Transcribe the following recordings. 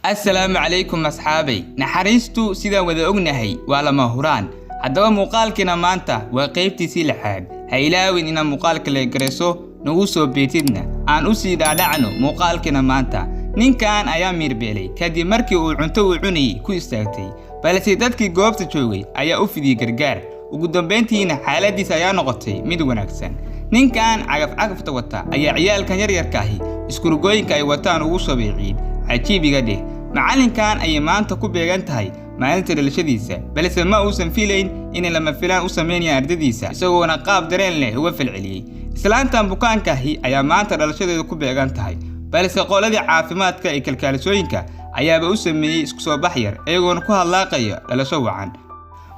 السلام عليكم أصحابي نحرستو سيدا وذا أغنهي وعلى مهوران haddaba muuqaalkina maanta waa qaybtiisii lixaad ha ilaawin in muuqaalka la gareeso nagu soo beetidna aan u sii dhaadhacno muuqaalkina maanta ninkan ayaa miirbeelay kadib markii uu cunto u cunayay ku istaagtay balse dadkii goobta joogay ayaa u fidiyay gargaar ugu dambeyntiina xaaladiisa ayaa noqotay mid wanaagsan ninkan cagafta wata ayaa ciyaalkan yaryarkaahi iskurgooyinka ay wataan ugu soo beeciyeen cajiibiga dheh macalinkan ay maanta ku beegan tahay maalinta dhalashadiisa balse ma uusan filayn in lama filaan u sameeyay ardadiisa isagoona qaab dareen leh uga falceliyay islaantan bukaankahi ayaa maanta dhalashadeedu ku beegan tahay balse qoladii caafimaadka ee kalkaalisooyinka ayaaba u sameeyay isku soo bax yar iyagoona ku hadlaaqaya dhalasho wacan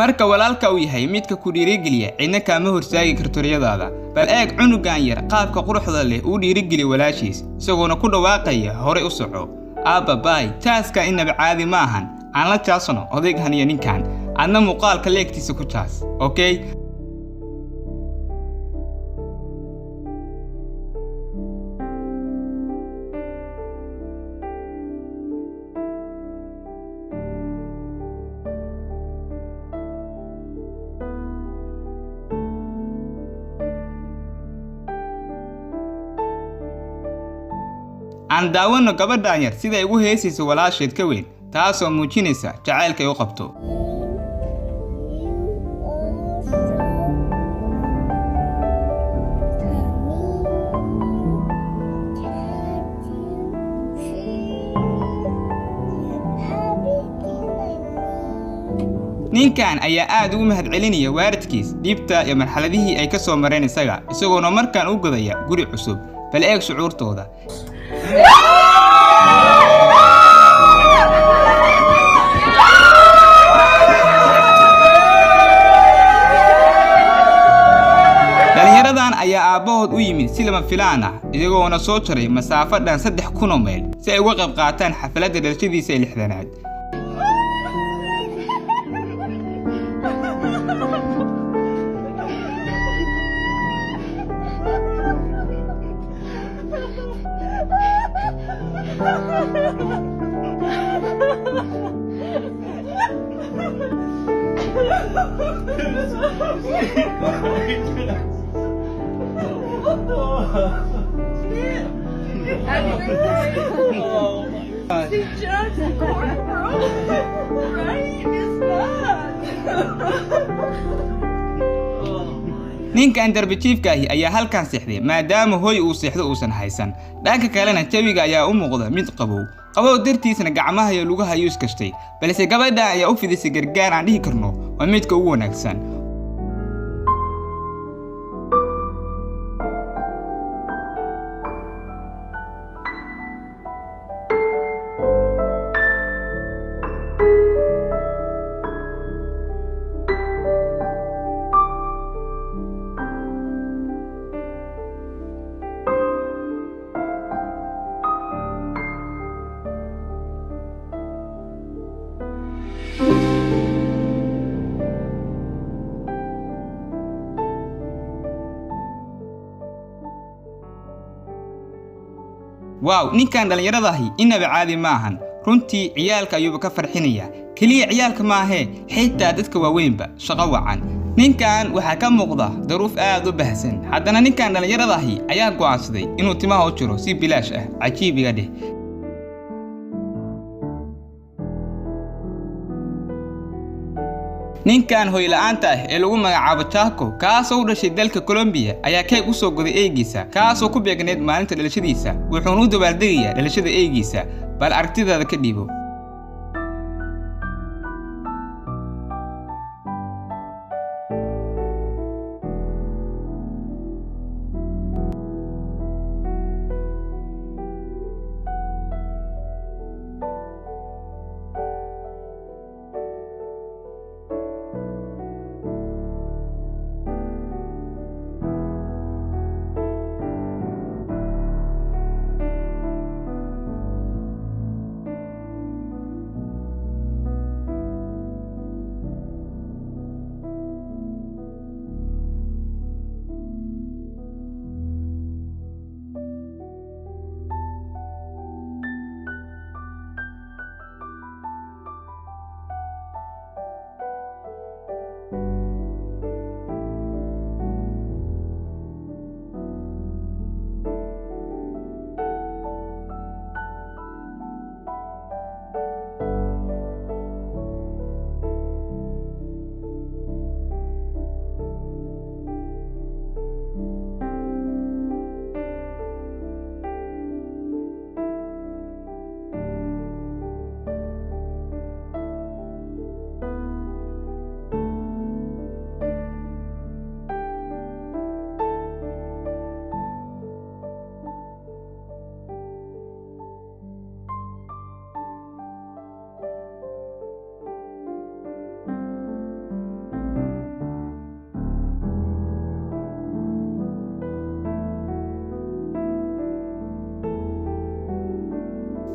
marka walaalka uu yahay midka ku dhiirigeliya cidna kama horsaagi karto riyadaada bal eeg cunugan yar qaabka quruxda leh uu dhiirigeliya walaashiis isagoona ku dhawaaqaya hore u soco aabbaay taaska inaba caadi ma ahan aan la jaasano odaygan iyo ninkan adna muuqaalka leegtiisa ku jaas okay aan daawano gabadhan yar sida ay ugu heesayso walaasheed ka weyn taasoo muujinaysa jacaylka ay u qabto ninkan ayaa aad ugu mahadcelinaya waalidkiis dhibta iyo marxaladihii ay ka soo mareen isagoona markaan u godaya guri cusub bal eeg shucuurtooda dhalinyaradan ayaa aabbahood u yimid si lama filaan ah iyagoona soo jaray masaafo dhan 3,000 mayl si ay uga qayb qaataan xafladda dhalashadiisa ee 6aad ninkan darbijiifkaahi ayaa halkan seexday maadaama hooy uu seexdo uusan haysan dhanka kalena jawiga ayaa u muuqda mid qabow dartiisna gacmaha iyo lugaha ayuu iskashtay balse gabadha ayaa u fidisay gargaar aan dhihi karno waa midka ugu wanaagsan واو ninkan dhalinyaradahi inaba caadi ma ahan runtii ciyaalka ayuu ka farxinaya kaliya ciyaalka ma ahe xitaa dadka waaweynba shaqo wacan ninkan waxa ka muuqda daruuf aad u bahsan haddana ninkan dhalinyaradahi ayaa go'aansaday inuu timaha u jiro si bilaash ah cajiibiga dheh ninkan hooy la'aanta ah ee lagu magacaabo Chaco kaasoo u dhashay dalka Colombia ayaa kay u soo goday eegiisa kaasoo ku beegneed maalinta dhalashadiisa wuxuuna u dabaaldegayaa dhalashada eegiisa bal aragtidaada ka dhiibo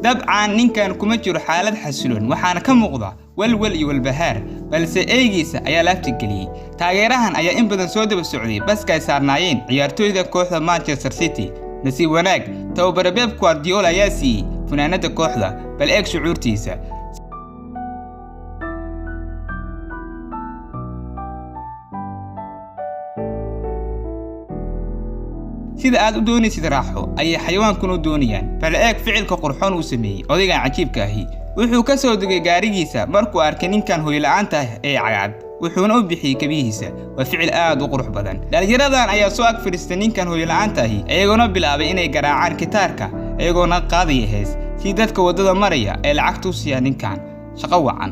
dabcan ninkan kuma jiro xaalad xasiloon waxaana ka muuqda walwal iyo walbahaar balse eegiisa ayaa laabta geliyay taageerahan ayaa in badan soo daba socday baska ay saarnaayeen ciyaartooyda kooxda Manchester City nasiib wanaag tababare Pep Guardiola ayaa siiyay funaanada kooxda bal eeg shucuurtiisa sida aad u doonaysid raaxo ayay xayawaankuna u doonayaan bal eeg ficilka qurxoon uu sameeyay odaygan cajiibka ahi wuxuu ka soo degay gaarigiisa markuu arkay ninkan hooy la'aanta ah ee cagcad wuxuuna u bixiyay kabihiisa waa ficil aad u qurux badan dhalinyaradan ayaa soo ag fadhiistay ninkan hooy la'aanta ahi iyagoona bilaabay inay garaacaan gitaarka iyagoona qaadaya hees si dadka wadada maraya ee lacagta u siiyaan ninkan shaqo wacan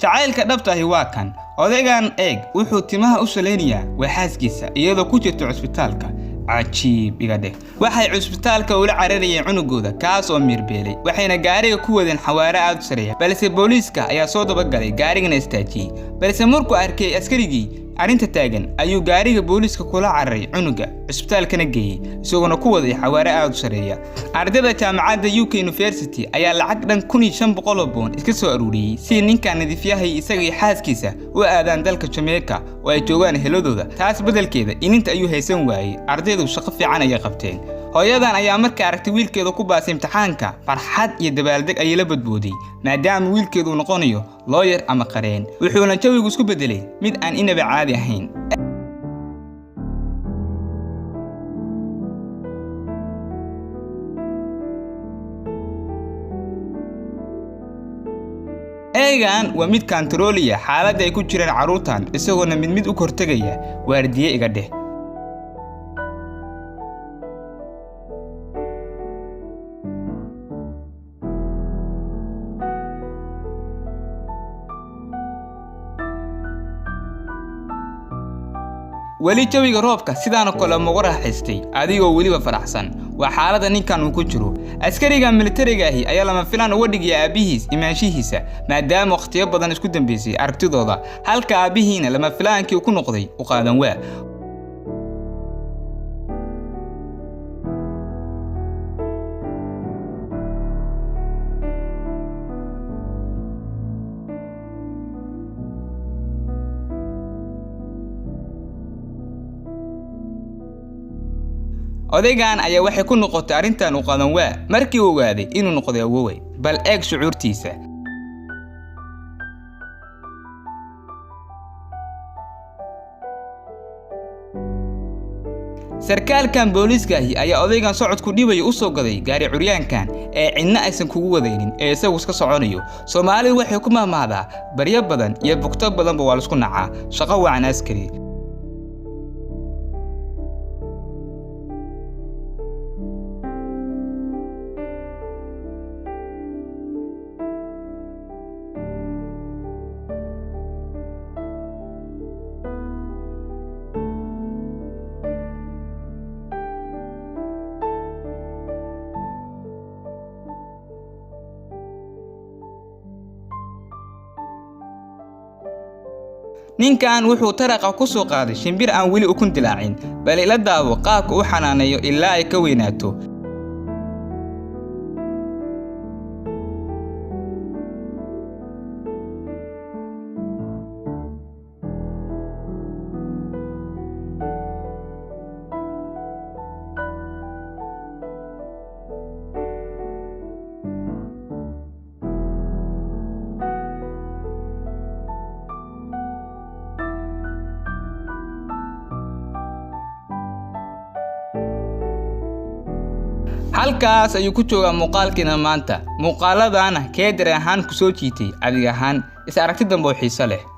jacaylka dhabta ahi waa kan odaygan eeg wuxuu timaha u saleynayaa waa xaaskiisa iyadoo ku jirta cusbitaalka cajiib iga dheh waxay cusbitaalka ula cararayeen cunugooda kaas oo mirbeelay waxayna gaariga ku wadeen xawaare aad u sareeya balse booliiska ayaa soo dabagalay gaarigana istaajiyay balse markuu arkay askarigii arinta taagan ayuu gaariga booliiska kula cararay cunuga cusbitaalkana geeyay isagoo ku waday xawaare aad u sareeya ardayda jaamacadda UK University ayaa lacag dhan 1500 pound iska soo aruuriyay si ninkan nadiifyahay isaga iyo xaaskiisa u aadaan dalka Jamaica oo ay joogaan heladooda taas bedelkeeda ininta ayuu haysan waayay ardaydu shaqo fiican ay qabteen hooyadan ayaa markii aragtay wiilkeedu ku baasay imtixaanka farxad iyo dabaaldeg ay la badbooday maadaama wiilkeedu noqonayo lawyer ama qareen wuxuuna jawigu isku bedelay mid aan inaba caadi ahayn eegan waa mid kantarooliya xaaladda ay ku jiraan caruurtan isagoona mid u kortagaya waardiye iga dheh wali jawiga roobka sidaan kale ma waraxaystay adigoo waliba faraxsan waa xaaladda ninkan uu ku jiro askariga militariga ahi ayaa lama filaan uga dhigay aabihiis imaanshihiisa maadaama waqtiyo badan isku dambeysay aragtidooda halka aabihiina lama filaankii ku noqday u qaadan waa odaygan ayaa waxay ku noqotay arintan u qaadan waa markii uu ogaaday inuu noqday awoway bal eeg shucuurtiisa sarkaalkan booliiska ayaa odaygan socod ku dhibay u soo gaday gaari curyaankan ee cidna aysan kugu wadaynin ee isagu iska soconayo Soomaalidu waxay ku maamaadaa baryo badan iyo bugto badan waa la isku nacaa shaqo wacan askari ninkan wuxuu taraqa ku soo qaaday shimbir aan wali ukun dilaacin bal ila daawo qaabka uu xanaaneeyo ilaa ay ka weynaato halkaas ayuu ku joogaa muuqaalkiina maanta muuqaaladana keedar ahaan ku soo jiitay adiga ahaan is aragti dambe oo xiiso leh